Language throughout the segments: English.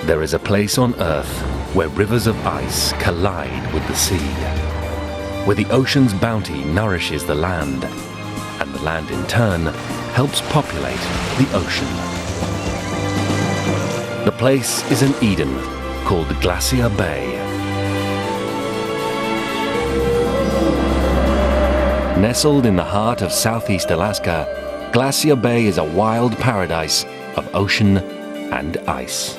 There is a place on Earth where rivers of ice collide with the sea, where the ocean's bounty nourishes the land, and the land in turn helps populate the ocean. The place is an Eden called Glacier Bay. Nestled in the heart of Southeast Alaska, Glacier Bay is a wild paradise of ocean and ice.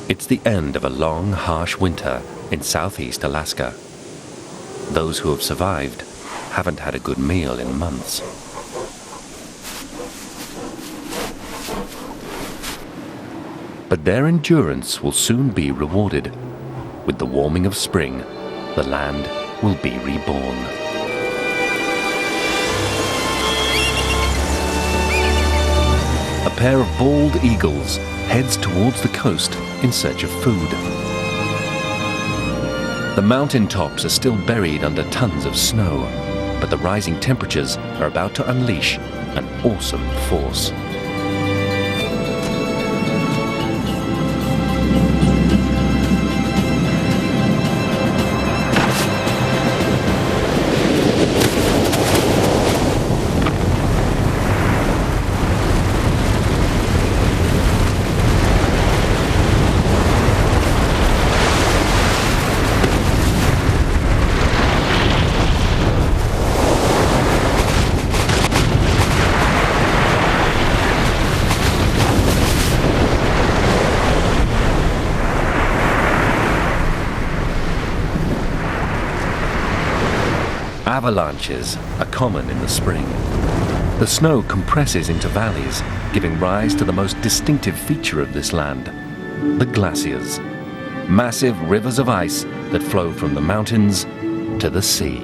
It's the end of a long, harsh winter in southeast Alaska. Those who have survived haven't had a good meal in months. But their endurance will soon be rewarded. With the warming of spring, the land will be reborn. A pair of bald eagles heads towards the coast in search of food. The mountain tops are still buried under tons of snow, but the rising temperatures are about to unleash an awesome force. Avalanches are common in the spring. The snow compresses into valleys, giving rise to the most distinctive feature of this land, the glaciers, massive rivers of ice that flow from the mountains to the sea.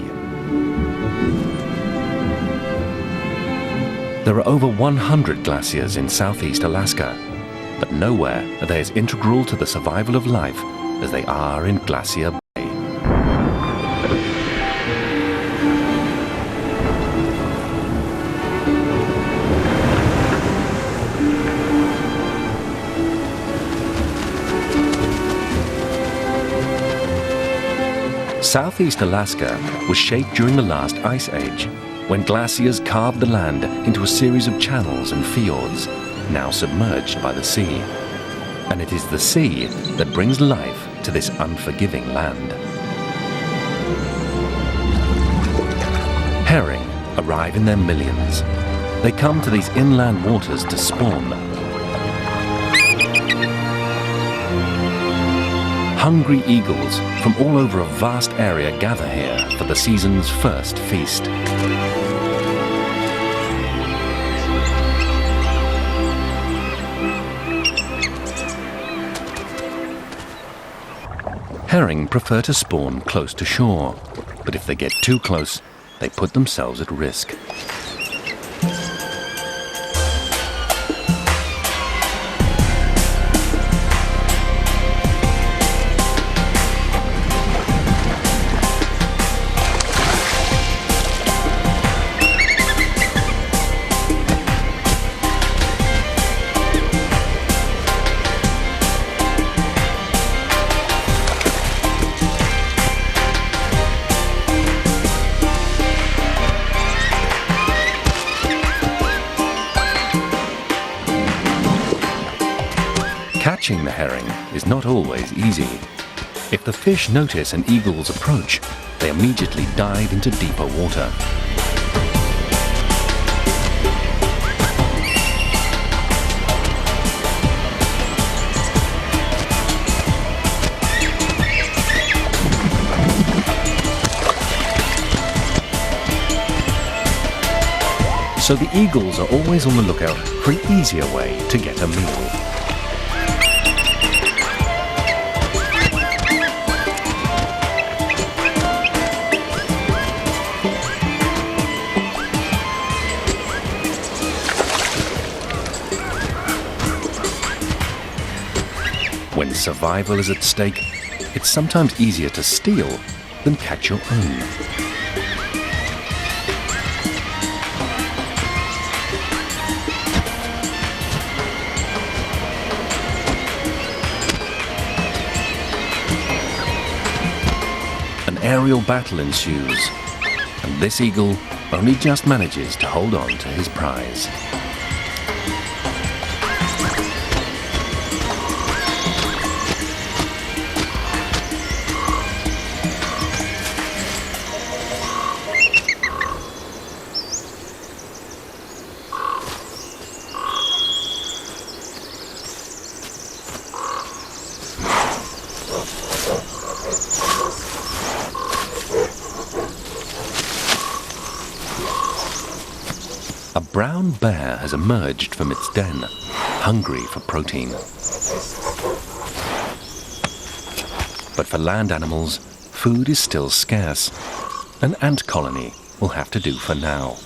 There are over 100 glaciers in southeast Alaska, but nowhere are they as integral to the survival of life as they are in Glacier Bay. Southeast Alaska was shaped during the last ice age, when glaciers carved the land into a series of channels and fjords, now submerged by the sea. And it is the sea that brings life to this unforgiving land. Herring arrive in their millions. They come to these inland waters to spawn. Hungry eagles from all over a vast area gather here for the season's first feast. Herring prefer to spawn close to shore, but if they get too close, they put themselves at risk. Catching the herring is not always easy. If the fish notice an eagle's approach, they immediately dive into deeper water. so the eagles are always on the lookout for an easier way to get a meal. When survival is at stake, it's sometimes easier to steal than catch your own. An aerial battle ensues, and this eagle only just manages to hold on to his prize. A brown bear has emerged from its den, hungry for protein. But for land animals, food is still scarce. An ant colony will have to do for now.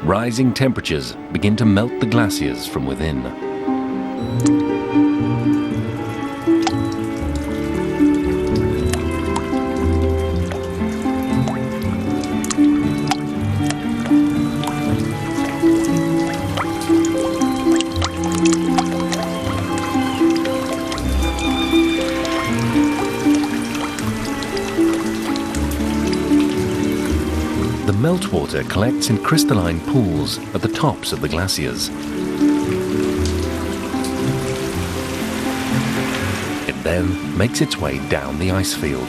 Rising temperatures begin to melt the glaciers from within. The meltwater collects in crystalline pools at the tops of the glaciers. It then makes its way down the ice field.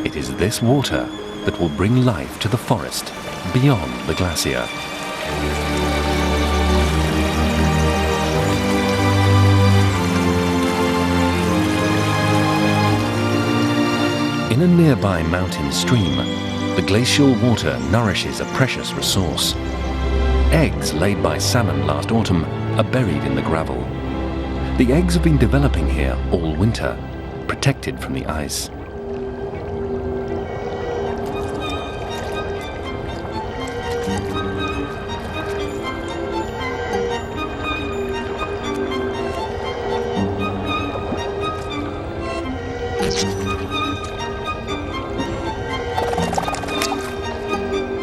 It is this water that will bring life to the forest beyond the glacier. In a nearby mountain stream, the glacial water nourishes a precious resource. Eggs laid by salmon last autumn are buried in the gravel. The eggs have been developing here all winter, protected from the ice.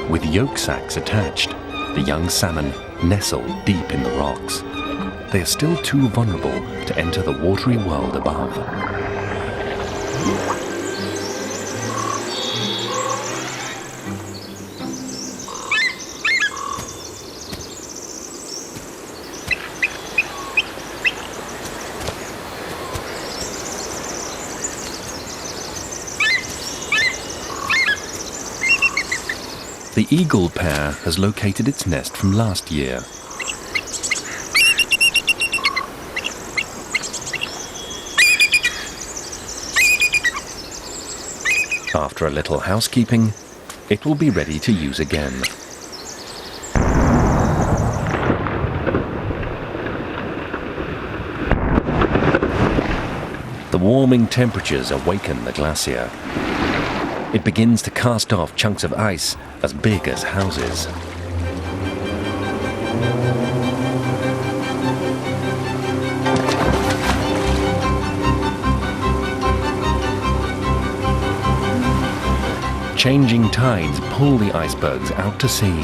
With yolk sacs attached, the young salmon nestle deep in the rocks. They are still too vulnerable to enter the watery world above. The eagle pair has located its nest from last year. After a little housekeeping, it will be ready to use again. The warming temperatures awaken the glacier. It begins to cast off chunks of ice as big as houses. Changing tides pull the icebergs out to sea,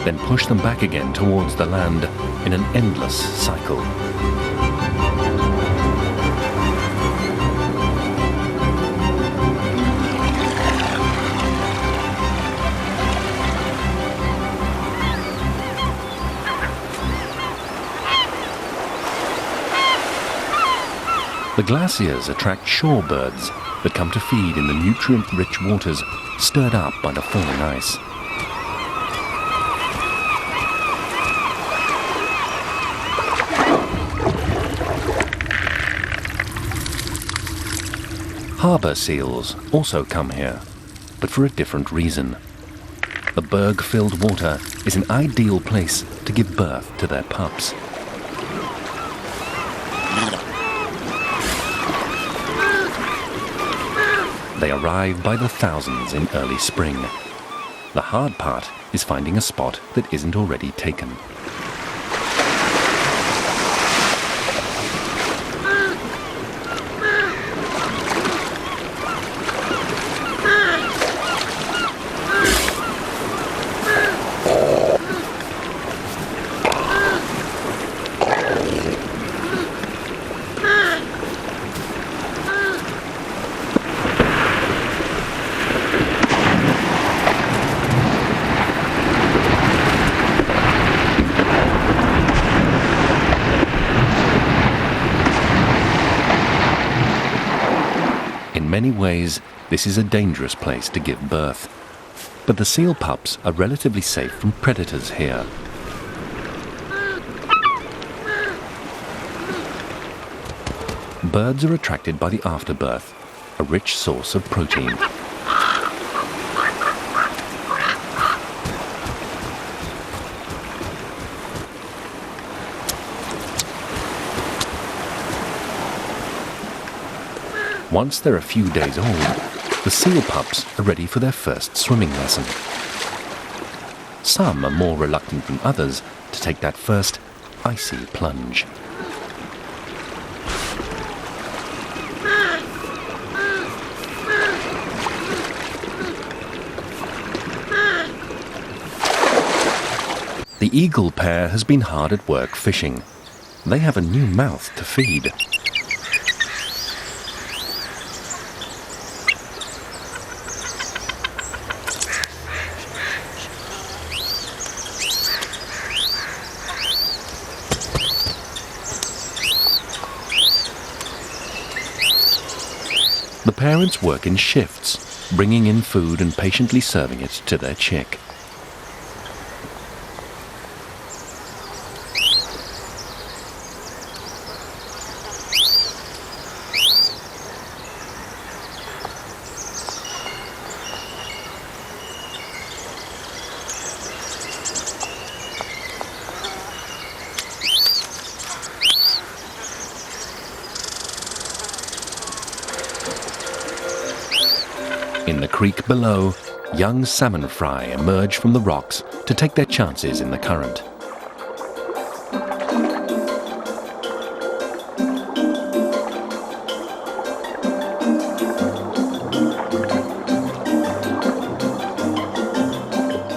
then push them back again towards the land in an endless cycle. The glaciers attract shorebirds that come to feed in the nutrient-rich waters stirred up by the falling ice. Harbour seals also come here, but for a different reason. The berg-filled water is an ideal place to give birth to their pups. They arrive by the thousands in early spring. The hard part is finding a spot that isn't already taken. In many ways, this is a dangerous place to give birth, but the seal pups are relatively safe from predators here. Birds are attracted by the afterbirth, a rich source of protein. Once they're a few days old, the seal pups are ready for their first swimming lesson. Some are more reluctant than others to take that first icy plunge. The eagle pair has been hard at work fishing. They have a new mouth to feed. The parents work in shifts, bringing in food and patiently serving it to their chick. In the creek below, young salmon fry emerge from the rocks to take their chances in the current.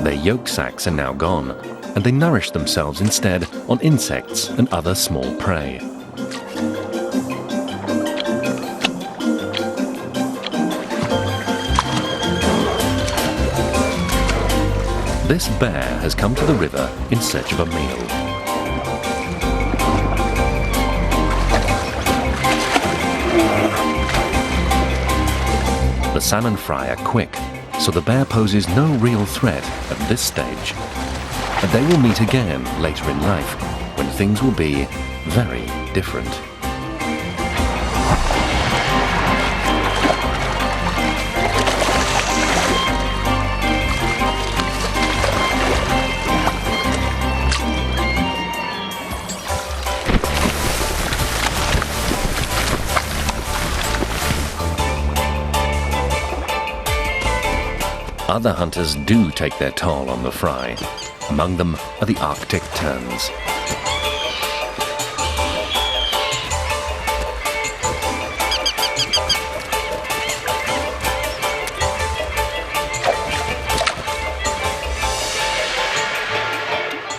Their yolk sacs are now gone, and they nourish themselves instead on insects and other small prey. This bear has come to the river in search of a meal. The salmon fry are quick, so the bear poses no real threat at this stage. And they will meet again later in life, when things will be very different. Other hunters do take their toll on the fry. Among them are the Arctic terns.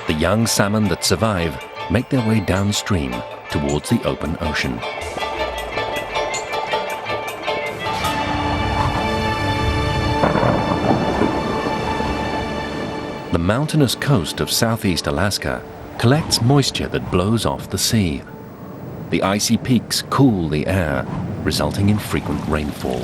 The young salmon that survive make their way downstream towards the open ocean. The mountainous coast of southeast Alaska collects moisture that blows off the sea. The icy peaks cool the air, resulting in frequent rainfall.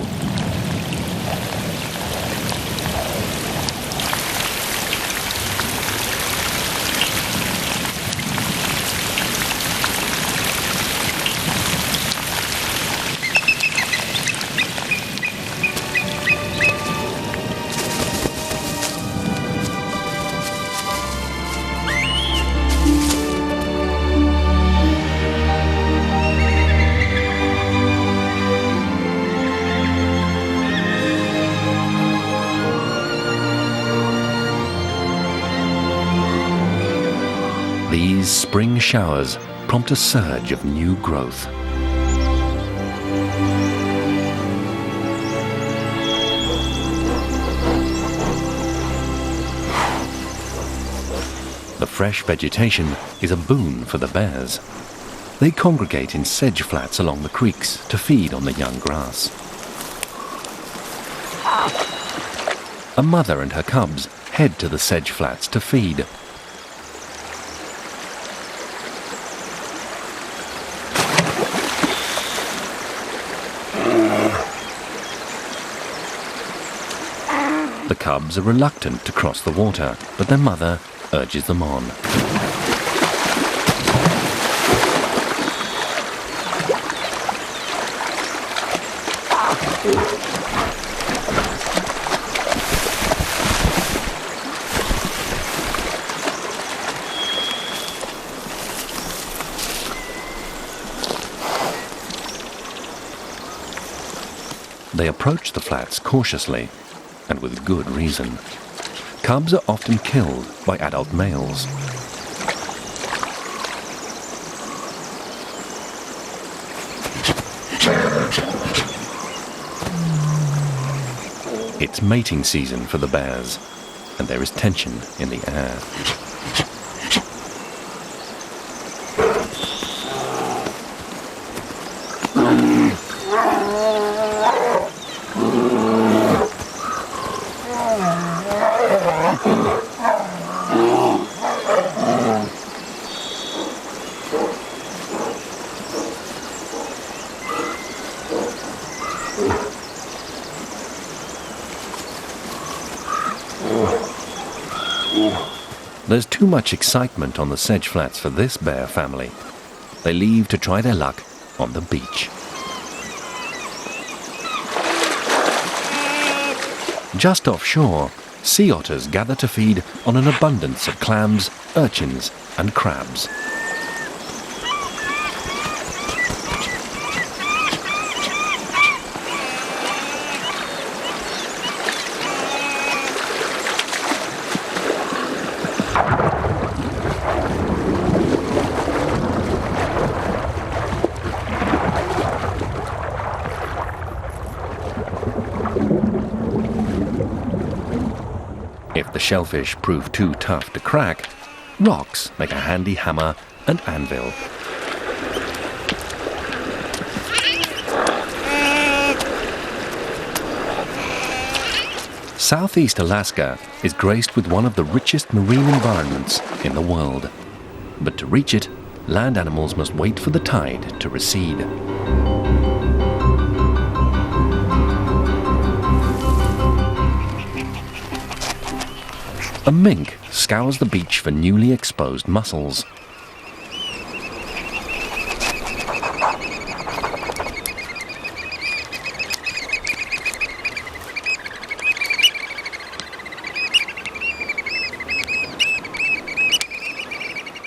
These spring showers prompt a surge of new growth. The fresh vegetation is a boon for the bears. They congregate in sedge flats along the creeks to feed on the young grass. A mother and her cubs head to the sedge flats to feed. The cubs are reluctant to cross the water, but their mother urges them on. They approach the flats cautiously, and with good reason. Cubs are often killed by adult males. It's mating season for the bears, and there is tension in the air. There's too much excitement on the sedge flats for this bear family. They leave to try their luck on the beach. Just offshore, sea otters gather to feed on an abundance of clams, urchins, and crabs. If the shellfish prove too tough to crack, rocks make a handy hammer and anvil. Southeast Alaska is graced with one of the richest marine environments in the world. But to reach it, land animals must wait for the tide to recede. A mink scours the beach for newly exposed mussels.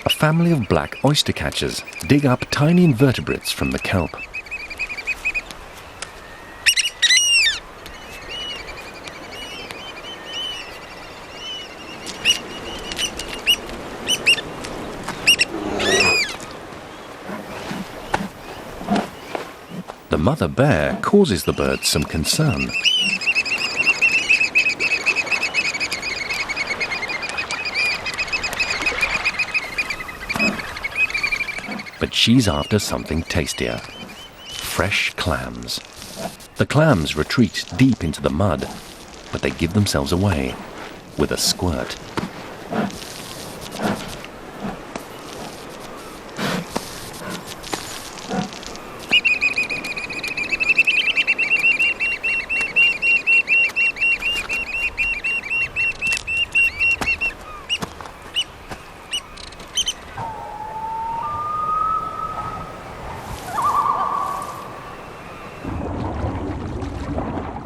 A family of black oyster catchers dig up tiny invertebrates from the kelp. The mother bear causes the birds some concern. But she's after something tastier. Fresh clams. The clams retreat deep into the mud, but they give themselves away with a squirt.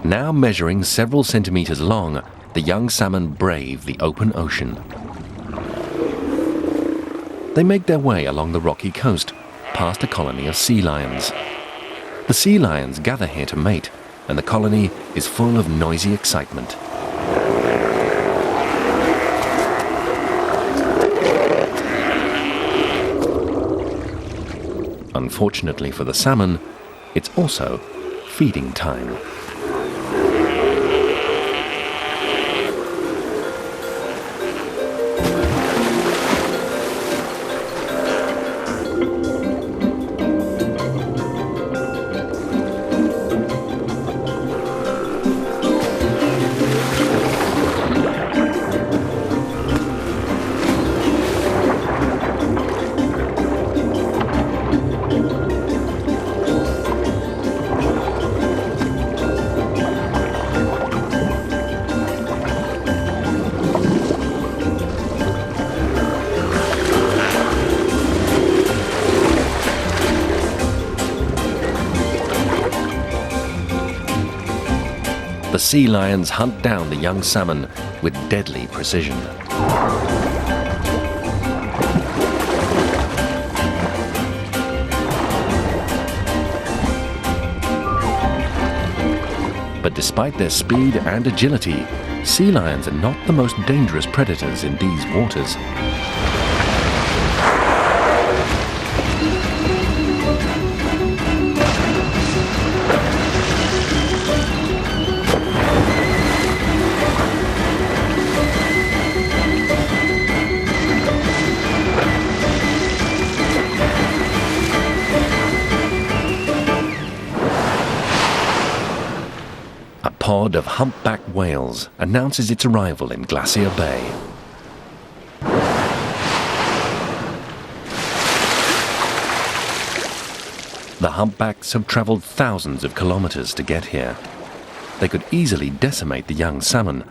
Now measuring several centimeters long, the young salmon brave the open ocean. They make their way along the rocky coast, past a colony of sea lions. The sea lions gather here to mate, and the colony is full of noisy excitement. Unfortunately for the salmon, it's also feeding time. The sea lions hunt down the young salmon with deadly precision. But despite their speed and agility, sea lions are not the most dangerous predators in these waters. A pod of humpback whales announces its arrival in Glacier Bay. The humpbacks have travelled thousands of kilometres to get here. They could easily decimate the young salmon,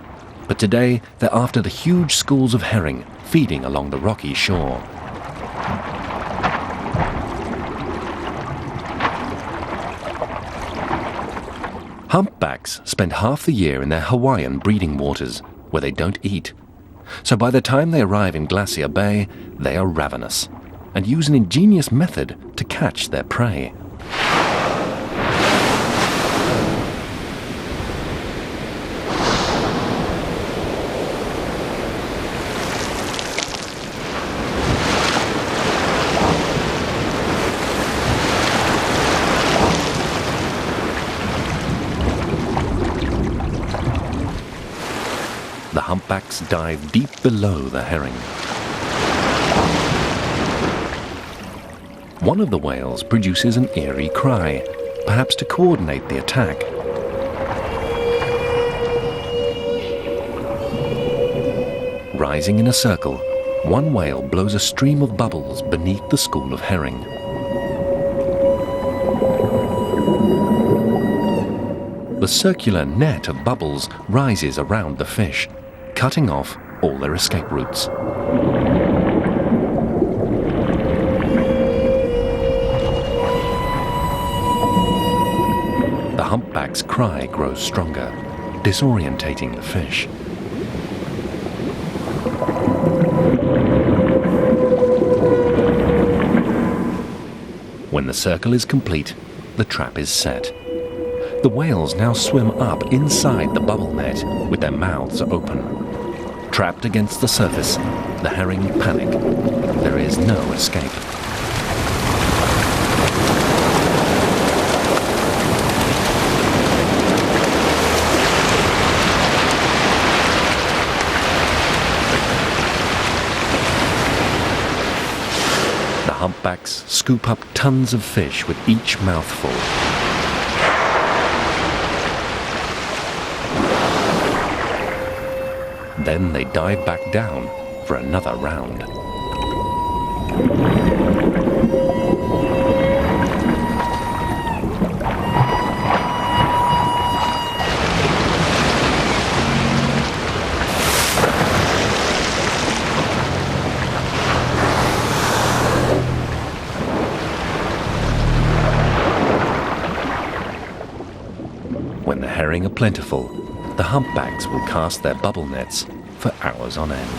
but today they're after the huge schools of herring feeding along the rocky shore. Humpbacks spend half the year in their Hawaiian breeding waters, where they don't eat. So by the time they arrive in Glacier Bay, they are ravenous, and use an ingenious method to catch their prey. The humpbacks dive deep below the herring. One of the whales produces an eerie cry, perhaps to coordinate the attack. Rising in a circle, one whale blows a stream of bubbles beneath the school of herring. The circular net of bubbles rises around the fish, cutting off all their escape routes. The humpback's cry grows stronger, disorientating the fish. When the circle is complete, the trap is set. The whales now swim up inside the bubble net with their mouths open. Trapped against the surface, the herring panic. There is no escape. The humpbacks scoop up tons of fish with each mouthful. Then they dive back down for another round. When the herring are plentiful, the humpbacks will cast their bubble nets for hours on end.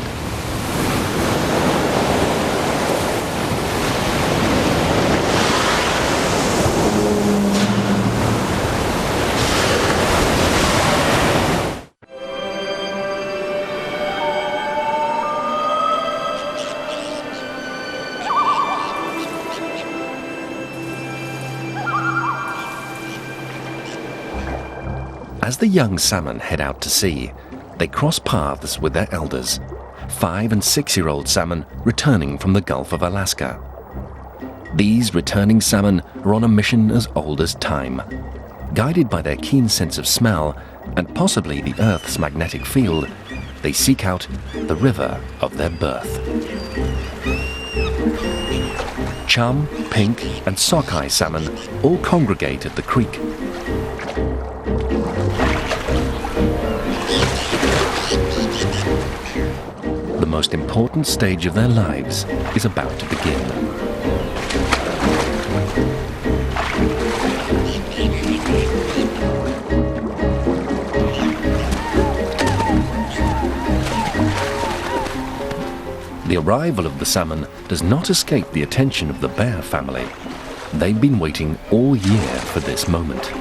As the young salmon head out to sea, they cross paths with their elders, 5- and 6-year-old salmon returning from the Gulf of Alaska. These returning salmon are on a mission as old as time. Guided by their keen sense of smell and possibly the Earth's magnetic field, they seek out the river of their birth. Chum, pink, and sockeye salmon all congregate at the creek. The most important stage of their lives is about to begin. The arrival of the salmon does not escape the attention of the bear family. They've been waiting all year for this moment.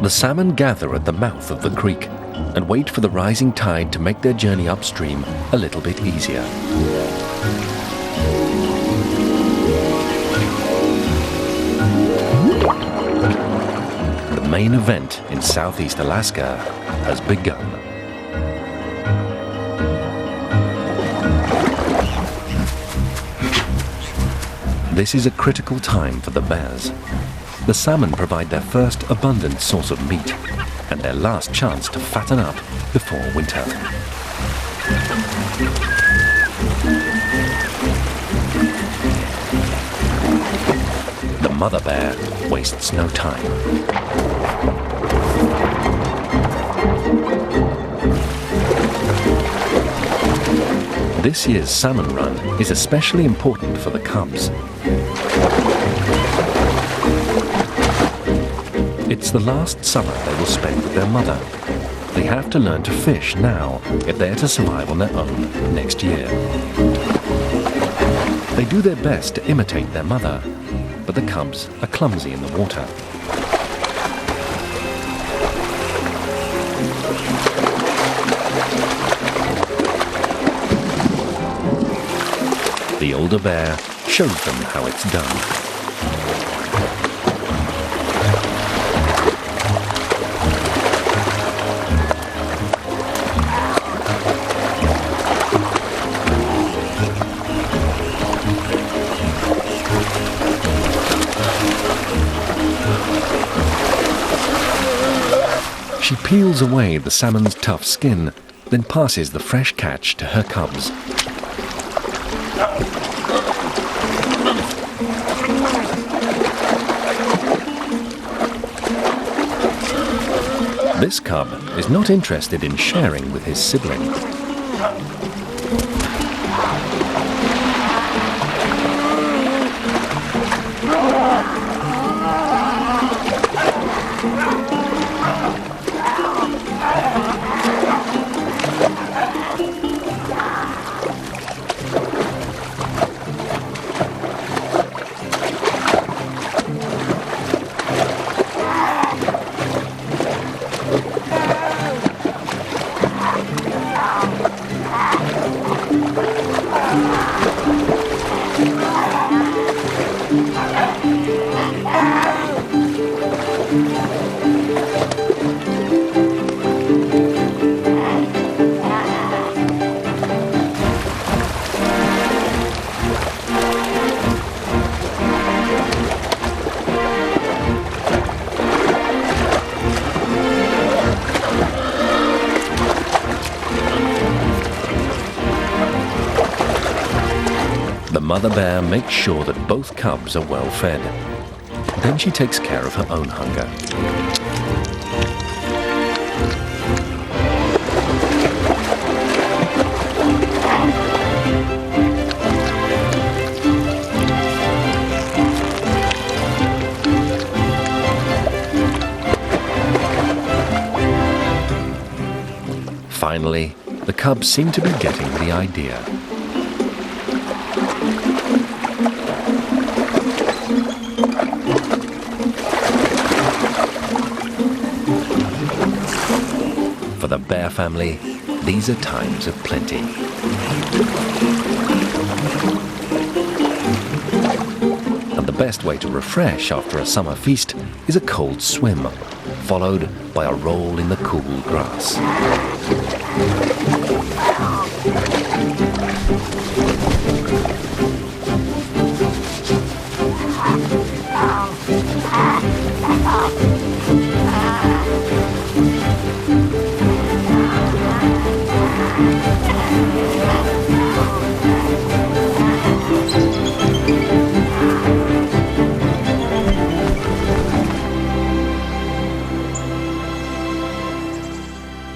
The salmon gather at the mouth of the creek and wait for the rising tide to make their journey upstream a little bit easier. The main event in Southeast Alaska has begun. This is a critical time for the bears. The salmon provide their first abundant source of meat and their last chance to fatten up before winter. The mother bear wastes no time. This year's salmon run is especially important for the cubs. It's the last summer they will spend with their mother. They have to learn to fish now if they are to survive on their own next year. They do their best to imitate their mother, but the cubs are clumsy in the water. The older bear shows them how it's done. She peels away the salmon's tough skin, then passes the fresh catch to her cubs. This cub is not interested in sharing with his sibling. The mother bear makes sure that both cubs are well fed. Then she takes care of her own hunger. Finally, the cubs seem to be getting the idea. For the bear family, these are times of plenty. And the best way to refresh after a summer feast is a cold swim, followed by a roll in the cool grass.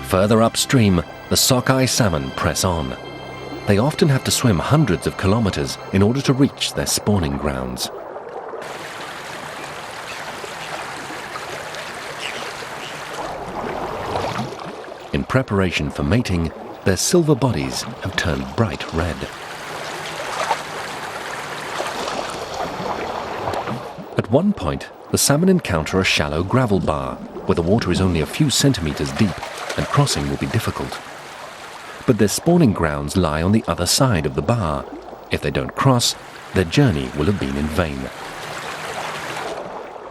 Further upstream, the sockeye salmon press on. They often have to swim hundreds of kilometers in order to reach their spawning grounds. In preparation for mating, their silver bodies have turned bright red. At one point, the salmon encounter a shallow gravel bar where the water is only a few centimeters deep and crossing will be difficult. But their spawning grounds lie on the other side of the bar. If they don't cross, their journey will have been in vain.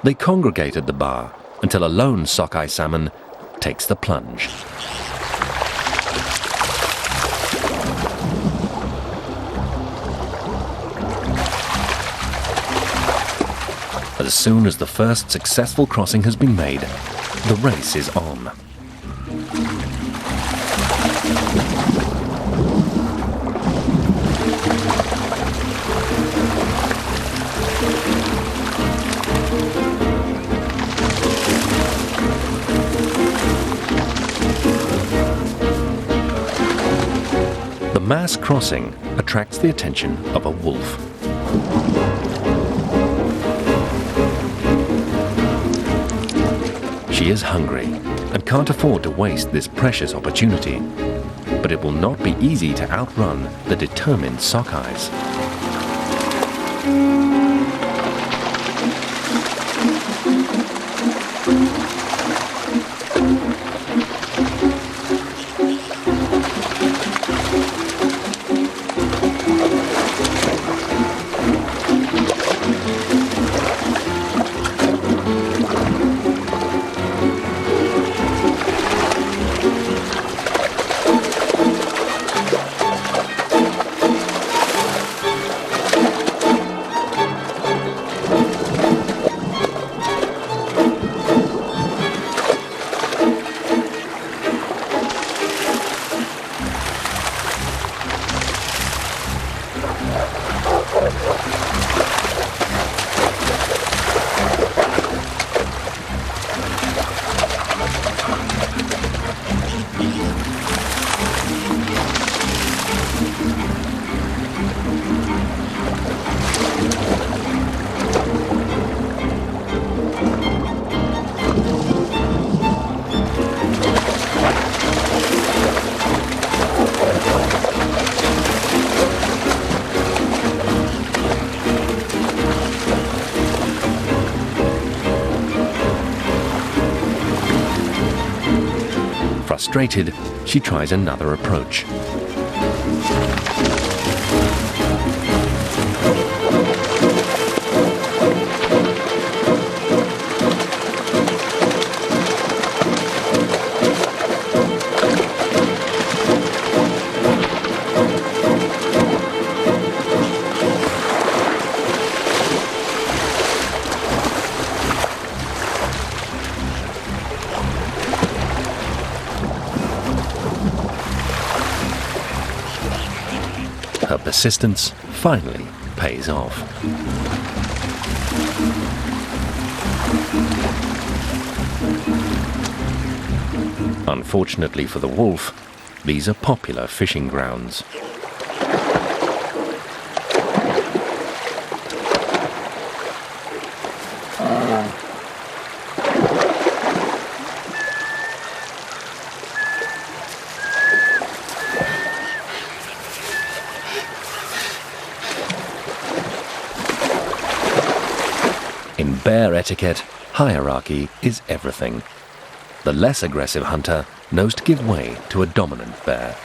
They congregate at the bar until a lone sockeye salmon takes the plunge. As soon as the first successful crossing has been made, the race is on. The mass crossing attracts the attention of a wolf. She is hungry and can't afford to waste this precious opportunity, but it will not be easy to outrun the determined sockeyes. Frustrated, she tries another approach. Her persistence finally pays off. Unfortunately for the wolf, these are popular fishing grounds. etiquette, hierarchy is everything. The less aggressive hunter knows to give way to a dominant bear.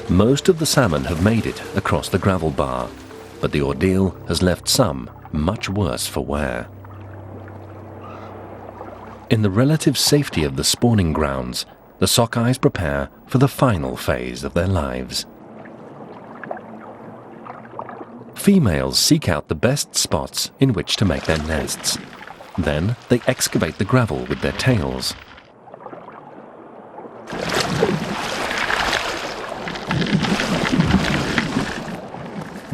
Most of the salmon have made it across the gravel bar, but the ordeal has left some much worse for wear. In the relative safety of the spawning grounds, the sockeyes prepare for the final phase of their lives. Females seek out the best spots in which to make their nests. Then they excavate the gravel with their tails.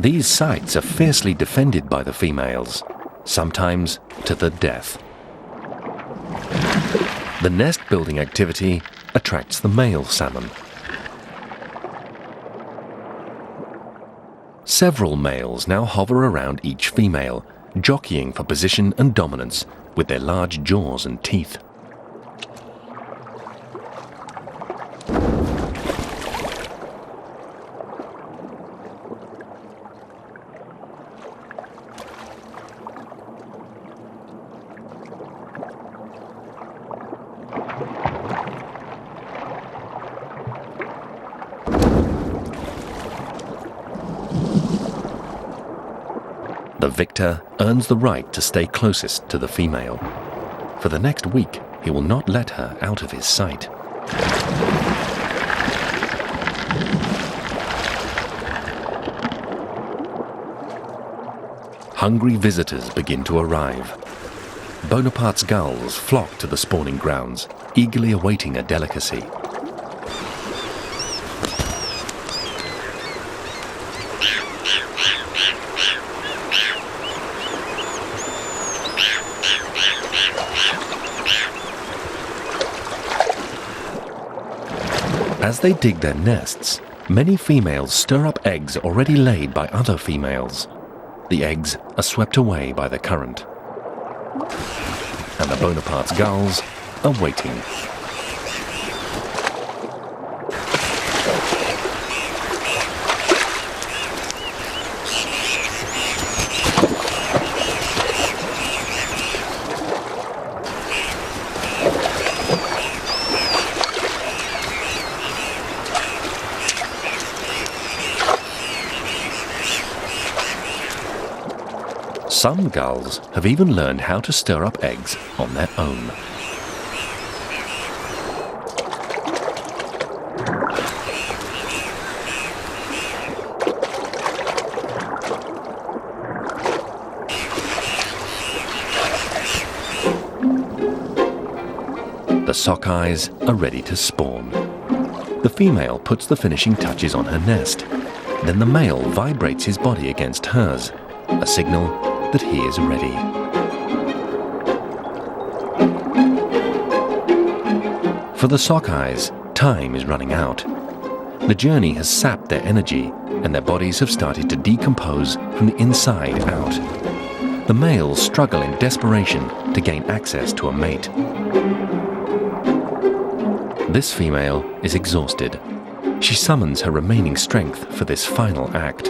These sites are fiercely defended by the females, sometimes to the death. The nest-building activity attracts the male salmon. Several males now hover around each female, jockeying for position and dominance with their large jaws and teeth. The victor earns the right to stay closest to the female. For the next week, he will not let her out of his sight. Hungry visitors begin to arrive. Bonaparte's gulls flock to the spawning grounds, eagerly awaiting a delicacy. As they dig their nests, many females stir up eggs already laid by other females. The eggs are swept away by the current. And the Bonaparte's gulls are waiting. Some gulls have even learned how to stir up eggs on their own. The sockeyes are ready to spawn. The female puts the finishing touches on her nest. Then the male vibrates his body against hers, a signal that he is ready. For the sockeyes, time is running out. The journey has sapped their energy, and their bodies have started to decompose from the inside out. The males struggle in desperation to gain access to a mate. This female is exhausted. She summons her remaining strength for this final act.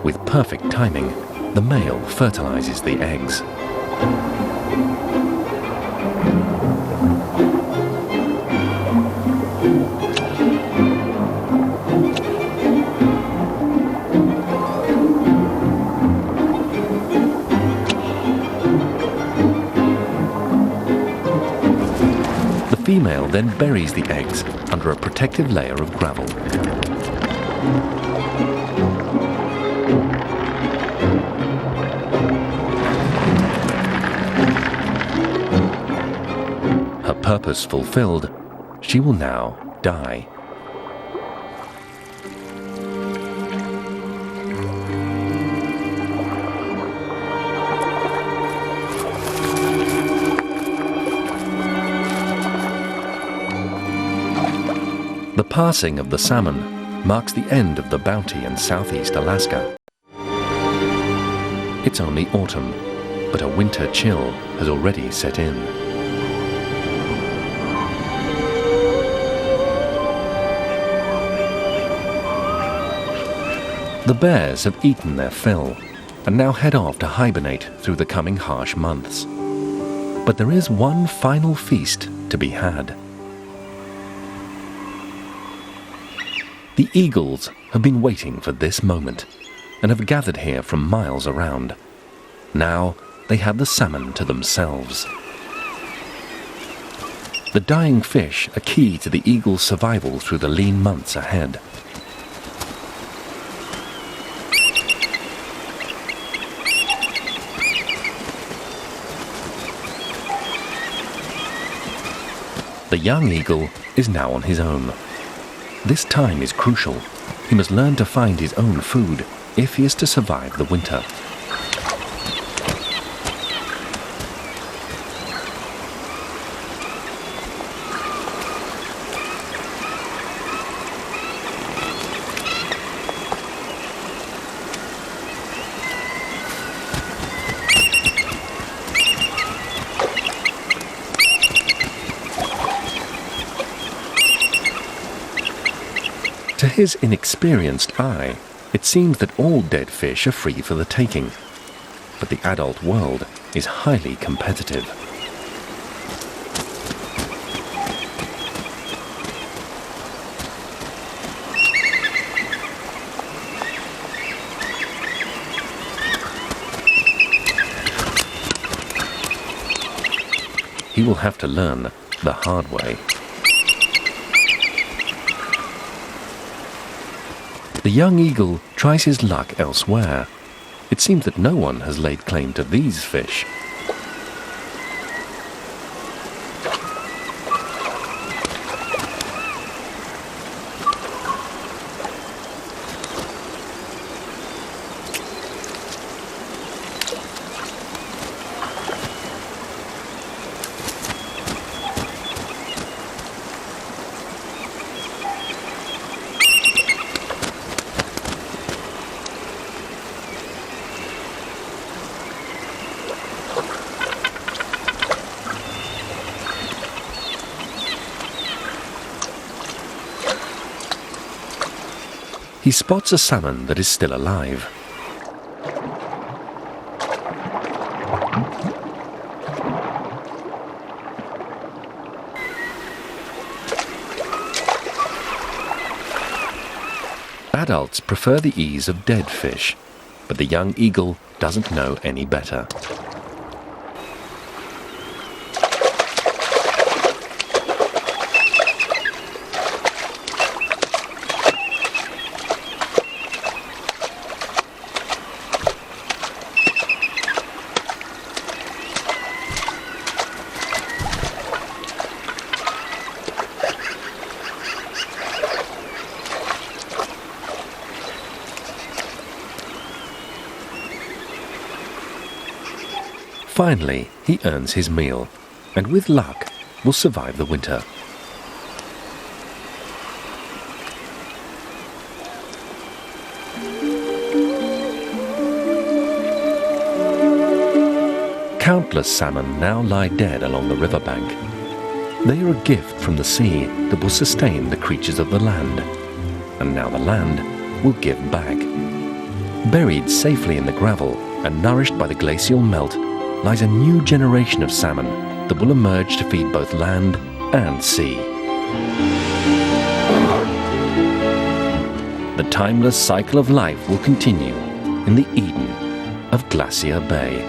With perfect timing, the male fertilizes the eggs. The female then buries the eggs under a protective layer of gravel. Her purpose fulfilled, she will now die. The passing of the salmon marks the end of the bounty in southeast Alaska. It's only autumn, but a winter chill has already set in. The bears have eaten their fill and now head off to hibernate through the coming harsh months. But there is one final feast to be had. The eagles have been waiting for this moment and have gathered here from miles around. Now they have the salmon to themselves. The dying fish are key to the eagle's survival through the lean months ahead. The young eagle is now on his own. This time is crucial. He must learn to find his own food if he is to survive the winter. To his inexperienced eye, it seems that all dead fish are free for the taking, but the adult world is highly competitive. He will have to learn the hard way. The young eagle tries his luck elsewhere. It seems that no one has laid claim to these fish. He spots a salmon that is still alive. Adults prefer the ease of dead fish, but the young eagle doesn't know any better. Finally, he earns his meal, and with luck, will survive the winter. Countless salmon now lie dead along the riverbank. They are a gift from the sea that will sustain the creatures of the land, and now the land will give back. Buried safely in the gravel and nourished by the glacial melt lies a new generation of salmon that will emerge to feed both land and sea. The timeless cycle of life will continue in the Eden of Glacier Bay.